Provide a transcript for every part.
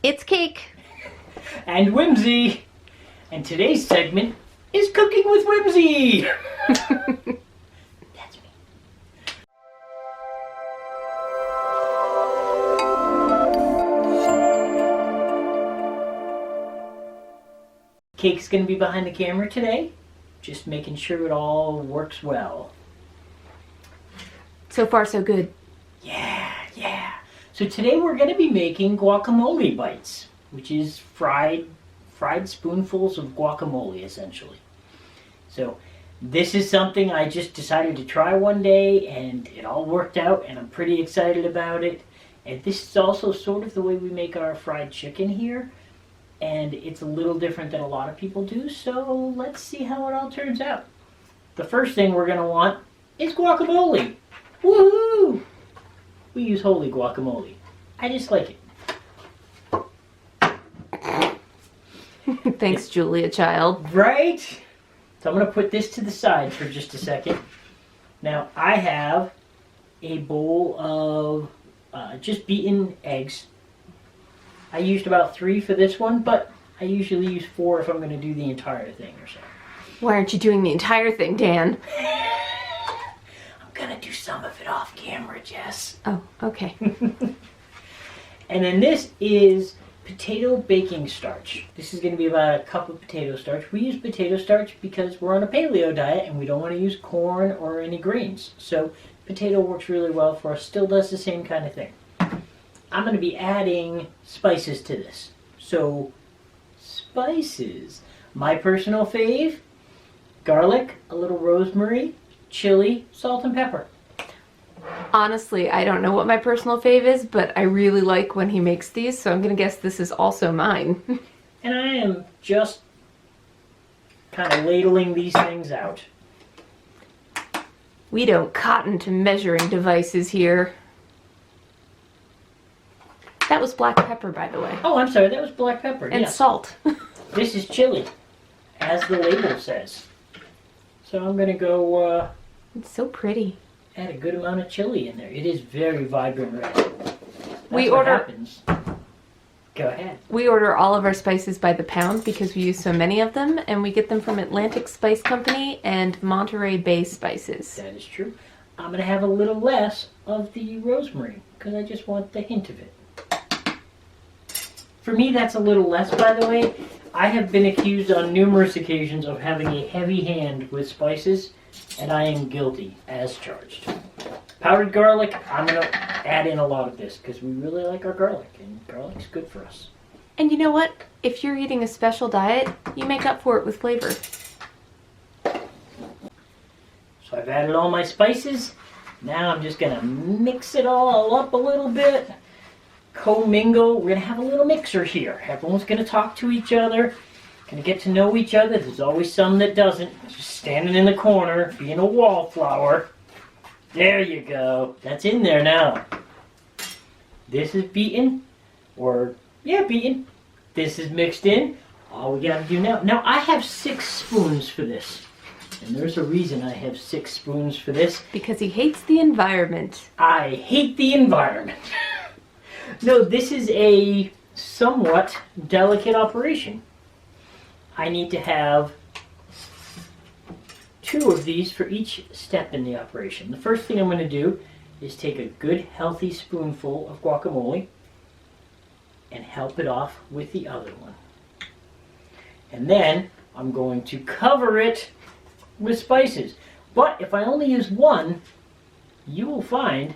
It's Cake. And Whimsy. And today's segment is Cooking with Whimsy. That's me. Cake's going to be behind the camera today, just making sure it all works well. So far, so good. Yeah. So today we're going to be making guacamole bites, which is fried spoonfuls of guacamole, essentially. So this is something I just decided to try one day, and it all worked out, and I'm pretty excited about it. And this is also sort of the way we make our fried chicken here, and it's a little different than a lot of people do, so let's see how it all turns out. The first thing we're going to want is guacamole. Woohoo! We use Wholly Guacamole. I just like it. Thanks, Julia Child. Right? So I'm going to put this to the side for just a second. Now, I have a bowl of just beaten eggs. I used about 3 for this one, but I usually use 4 if I'm going to do the entire thing or so. Why aren't you doing the entire thing, Dan? I'm going to do some of it off camera, Jess. Oh, okay. And then this is potato baking starch. This is going to be about a cup of potato starch. We use potato starch because we're on a paleo diet and we don't want to use corn or any grains. So potato works really well for us, still does the same kind of thing. I'm going to be adding spices to this. So spices. My personal fave, garlic, a little rosemary, chili, salt, and pepper. Honestly, I don't know what my personal fave is, but I really like when he makes these, so I'm going to guess this is also mine. And I am just kind of ladling these things out. We don't cotton to measuring devices here. That was black pepper, by the way. Oh, I'm sorry, that was black pepper. And yes. salt. This is chili, as the label says. So I'm going to go It's so pretty. add a good amount of chili in there. It is very vibrant red. That's We what order- happens. Go ahead. We order all of our spices by the pound because we use so many of them, and we get them from Atlantic Spice Company and Monterey Bay Spices. That is true. I'm going to have a little less of the rosemary because I just want the hint of it. For me, that's a little less, by the way. I have been accused on numerous occasions of having a heavy hand with spices, and I am guilty as charged. Powdered garlic, I'm going to add in a lot of this because we really like our garlic, and garlic's good for us. And you know what? If you're eating a special diet, you make up for it with flavor. So I've added all my spices. Now I'm just going to mix it all up a little bit. Co-mingle. We're going to have a little mixer here. Everyone's going to talk to each other. Going to get to know each other. There's always some that doesn't. Just standing in the corner, being a wallflower. There you go. That's in there now. This is beaten. Beaten. This is mixed in. All we got to do now. Now, I have 6 spoons for this. And there's a reason I have 6 spoons for this. Because he hates the environment. I hate the environment. No, this is a somewhat delicate operation. I need to have 2 of these for each step in the operation. The first thing I'm going to do is take a good healthy spoonful of guacamole and help it off with the other one. And then I'm going to cover it with spices. But if I only use one, you will find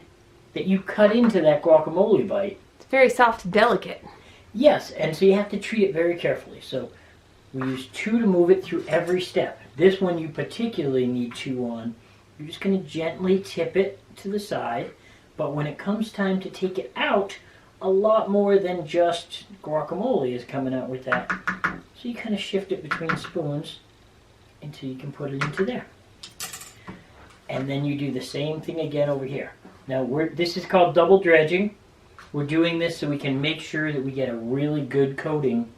that you cut into that guacamole bite. It's very soft and delicate. Yes, and so you have to treat it very carefully. So we use 2 to move it through every step. This one you particularly need 2 on. You're just going to gently tip it to the side. But when it comes time to take it out, a lot more than just guacamole is coming out with that. So you kind of shift it between spoons until you can put it into there. And then you do the same thing again over here. Now this is called double dredging. We're doing this so we can make sure that we get a really good coating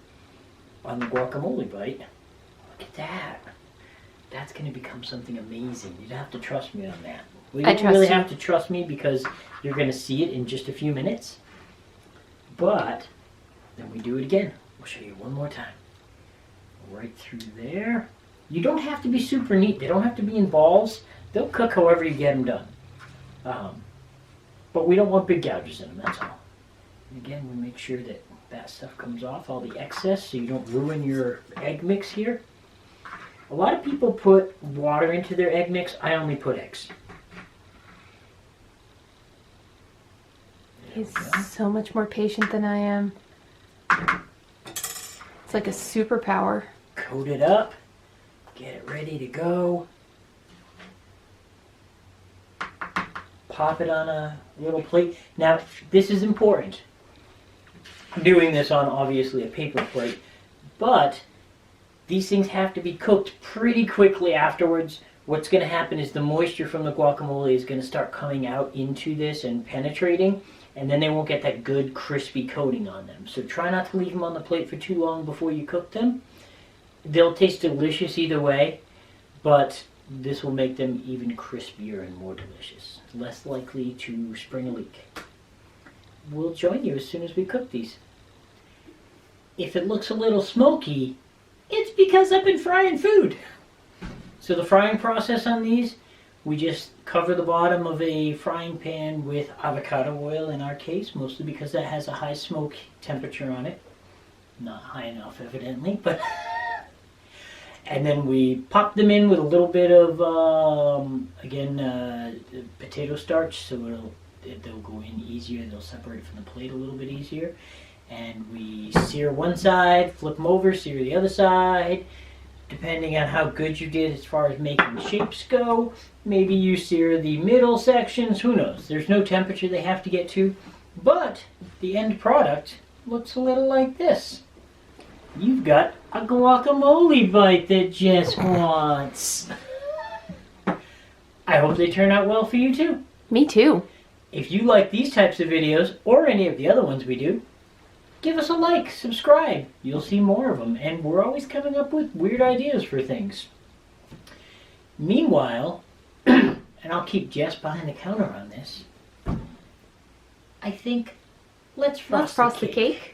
on the guacamole bite. Look at that. That's going to become something amazing. You'd have to trust me on that. Well, you don't really have to trust me because you're going to see it in just a few minutes. But Then we do it again. We'll show you one more time. Right through there. You don't have to be super neat. They don't have to be in balls. They'll cook however you get them done. But we don't want big gouges in them, that's all. And again, we make sure that that stuff comes off, all the excess, so you don't ruin your egg mix here. A lot of people put water into their egg mix. I only put eggs. He's so much more patient than I am. It's like a superpower. Coat it up. Get it ready to go. Pop it on a little plate. Now, this is important. I'm doing this on obviously a paper plate, but these things have to be cooked pretty quickly afterwards. What's going to happen is the moisture from the guacamole is going to start coming out into this and penetrating, and then they won't get that good crispy coating on them. So try not to leave them on the plate for too long before you cook them. They'll taste delicious either way, but this will make them even crispier and more delicious. Less likely to spring a leak. We'll join you as soon as we cook these. If it looks a little smoky, it's because I've been frying food. So the frying process on these, we just cover the bottom of a frying pan with avocado oil in our case, mostly because that has a high smoke temperature on it. Not high enough, evidently, but... And then we pop them in with a little bit of, potato starch, so they'll go in easier. They'll separate from the plate a little bit easier. And we sear one side, flip them over, sear the other side. Depending on how good you did as far as making shapes go, maybe you sear the middle sections. Who knows? There's no temperature they have to get to. But the end product looks a little like this. You've got a guacamole bite that Jess wants. I hope they turn out well for you too. Me too. If you like these types of videos, or any of the other ones we do, give us a like, subscribe. You'll see more of them, and we're always coming up with weird ideas for things. Meanwhile, and I'll keep Jess behind the counter on this, I think let's frost the cake.